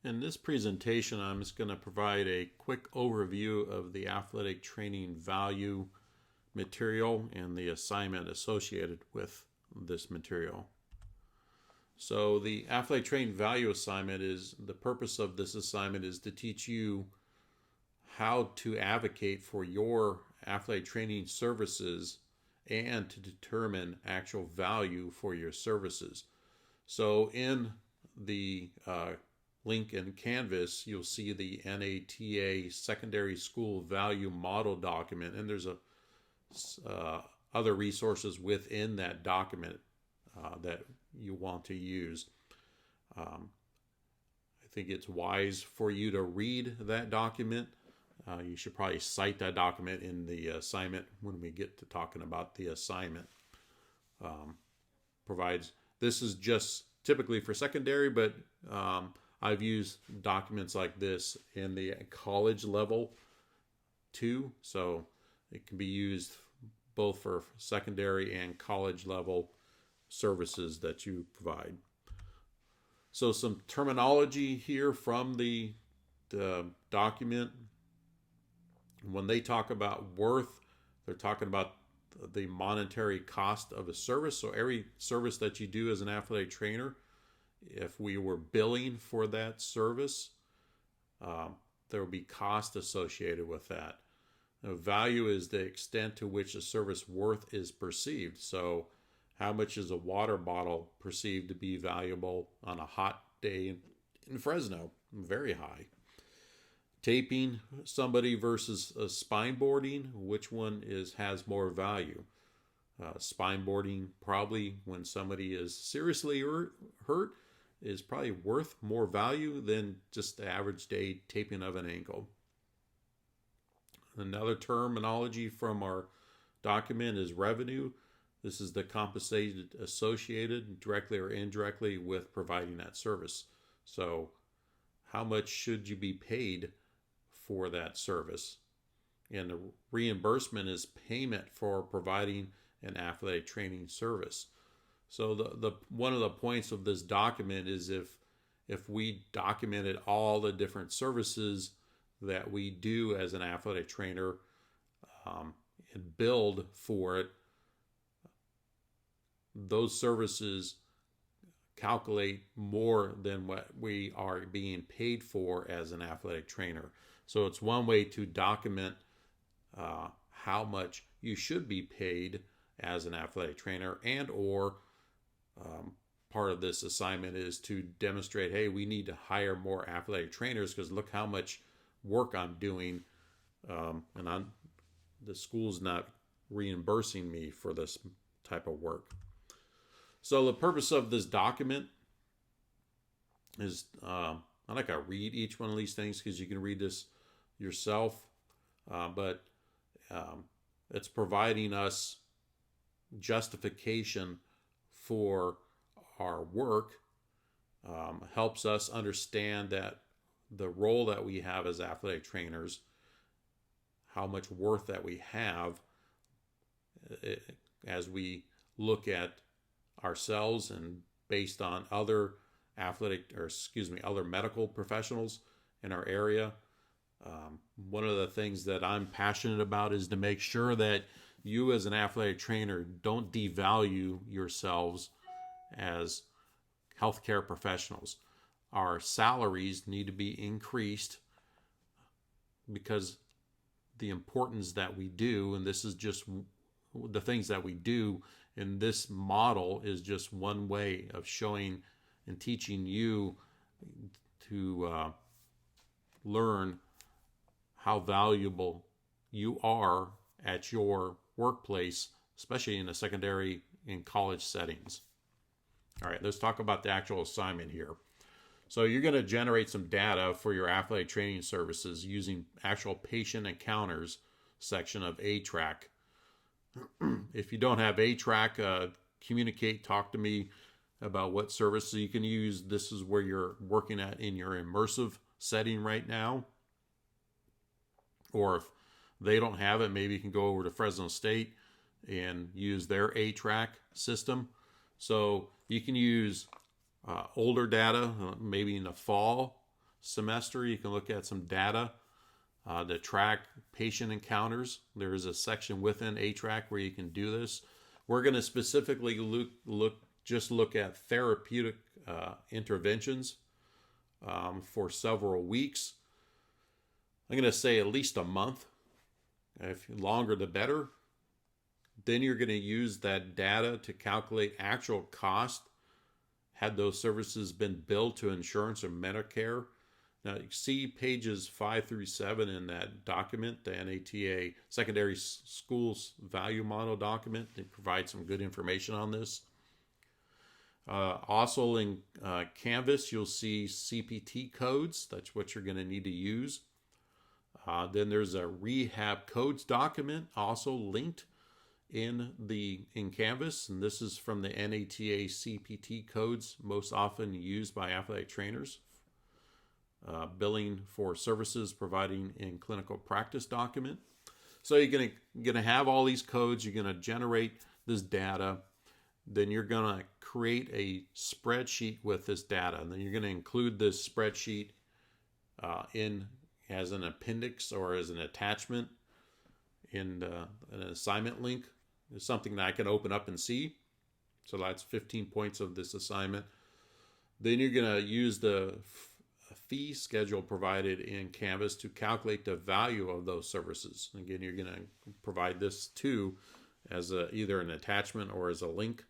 In this presentation, I'm just going to provide a quick overview of the athletic training value material and the assignment associated with this material. So the athletic training value assignment is, the purpose of this assignment is to teach you how to advocate for your athletic training services and to determine actual value for your services. So in the link in Canvas, you'll see the NATA Secondary School Value Model document, and there's other resources within that document that you want to use. I think it's wise for you to read that document. You should probably cite that document in the assignment when we get to talking about the assignment. This is just typically for secondary, but I've used documents like this in the college level too, so it can be used both for secondary and college level services that you provide. So some terminology here from the document. When they talk about worth, they're talking about the monetary cost of a service. So every service that you do as an athletic trainer, if we were billing for that service, there will be cost associated with that. Now, value is the extent to which a service worth is perceived. So how much is a water bottle perceived to be valuable on a hot day in Fresno? Very high. Taping somebody versus spine boarding, which one has more value? Spine boarding, probably when somebody is seriously hurt, is probably worth more value than just the average day taping of an ankle. Another terminology from our document is revenue. This is the compensation associated directly or indirectly with providing that service. So how much should you be paid for that service? And the reimbursement is payment for providing an athletic training service. So the one of the points of this document is if we documented all the different services that we do as an athletic trainer and billed for it, those services calculate more than what we are being paid for as an athletic trainer. So it's one way to document how much you should be paid as an athletic trainer, and or part of this assignment is to demonstrate, hey, we need to hire more athletic trainers because look how much work I'm doing, and the school's not reimbursing me for this type of work. So the purpose of this document is, I'm not going to read each one of these things because you can read this yourself, but it's providing us justification for our work, helps us understand that the role that we have as athletic trainers, how much worth that we have as we look at ourselves and based on other other medical professionals in our area. One of the things that I'm passionate about is to make sure that you as an athletic trainer don't devalue yourselves as healthcare professionals. Our salaries need to be increased because the importance that we do, and this is just the things that we do in this model, is just one way of showing and teaching you to learn how valuable you are at your workplace, especially in the secondary and college settings. All right, let's talk about the actual assignment here. So you're going to generate some data for your athletic training services using actual patient encounters section of A-TRAC. If you don't have A-TRAC, communicate, talk to me about what services you can use. This is where you're working at in your immersive setting right now. Or if they don't have it, maybe you can go over to Fresno State and use their A-TRAC system. So you can use older data, maybe in the fall. semester, you can look at some data to track patient encounters. There is a section within ATRAC where you can do this. We're going to specifically look at therapeutic interventions for several weeks. I'm going to say at least a month. If longer, the better. Then you're going to use that data to calculate actual cost had those services been billed to insurance or Medicare. Now, you see pages 5 through 7 in that document, the NATA Secondary Schools Value Model document. They provide some good information on this. Also in Canvas, you'll see CPT codes. That's what you're going to need to use. Then there's a rehab codes document also linked in Canvas, and this is from the NATA CPT codes most often used by athletic trainers. Billing for services providing in clinical practice document. So you're gonna have all these codes. You're gonna generate this data. Then you're gonna create a spreadsheet with this data, and then you're gonna include this spreadsheet in as an appendix or as an attachment in an assignment link. It's something that I can open up and see. So that's 15 points of this assignment. Then you're going to use the fee schedule provided in Canvas to calculate the value of those services. Again, you're going to provide this too as either an attachment or as a link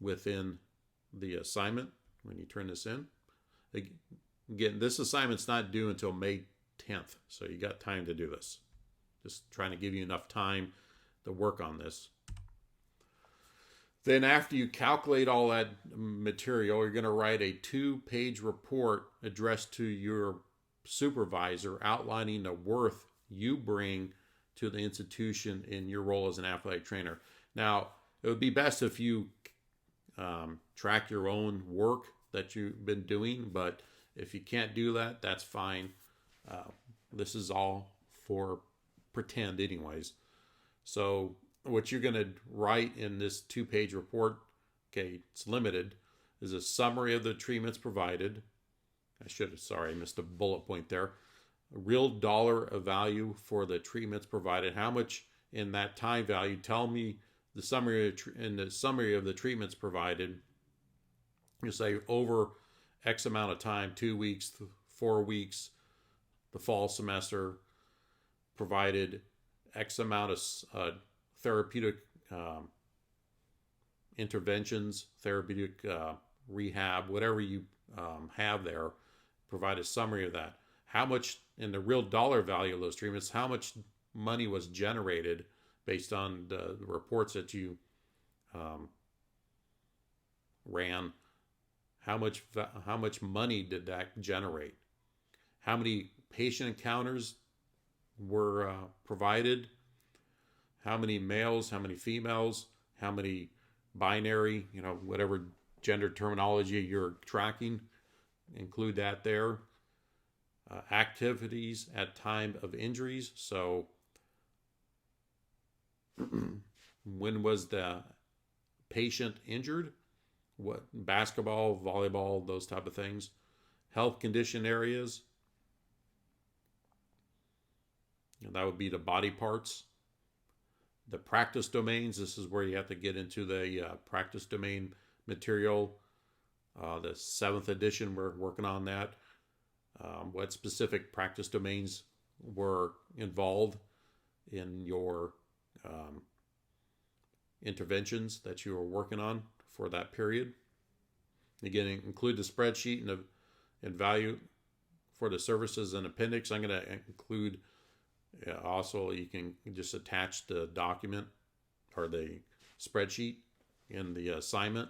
within the assignment when you turn this in. Again, this assignment's not due until May 10th, so you got time to do this. Just trying to give you enough time to work on this. Then after you calculate all that material, you're going to write a 2-page report addressed to your supervisor outlining the worth you bring to the institution in your role as an athletic trainer. Now, it would be best if you track your own work that you've been doing, but if you can't do that, that's fine. This is all for pretend anyways. So what you're going to write in this 2-page report, okay, it's limited, is a summary of the treatments provided. I missed a bullet point there. A real dollar of value for the treatments provided. How much in that time value? Tell me the summary of the treatments provided. You say over X amount of time, 2 weeks, 4 weeks, the fall semester provided X amount of therapeutic interventions, therapeutic rehab, whatever you have there, provide a summary of that. How much in the real dollar value of those treatments, how much money was generated based on the reports that you ran? How much money did that generate? How many patient encounters were provided? How many males, how many females, how many binary, whatever gender terminology you're tracking, include that there. Activities at time of injuries. So when was the patient injured? What, basketball, volleyball, those type of things. Health condition areas. That would be the body parts. The practice domains, this is where you have to get into the practice domain material. The 7th edition, we're working on that. What specific practice domains were involved in your interventions that you were working on for that period. Again, include the spreadsheet and value for the services and appendix. I'm going to include also, you can just attach the document or the spreadsheet in the assignment.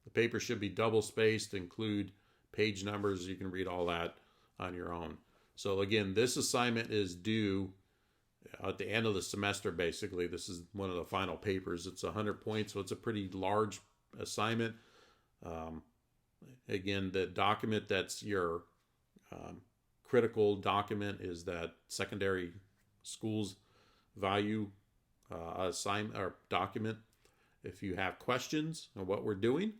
The paper should be double spaced, include page numbers. You can read all that on your own. So again, this assignment is due at the end of the semester, basically. This is one of the final papers. It's 100 points, so it's a pretty large assignment. Again, the document that's your critical document is that secondary schools value assignment or document. If you have questions on what we're doing,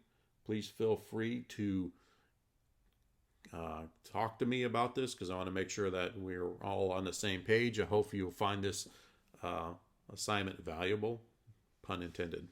please feel free to talk to me about this, because I want to make sure that we're all on the same page. I hope you'll find this assignment valuable, pun intended.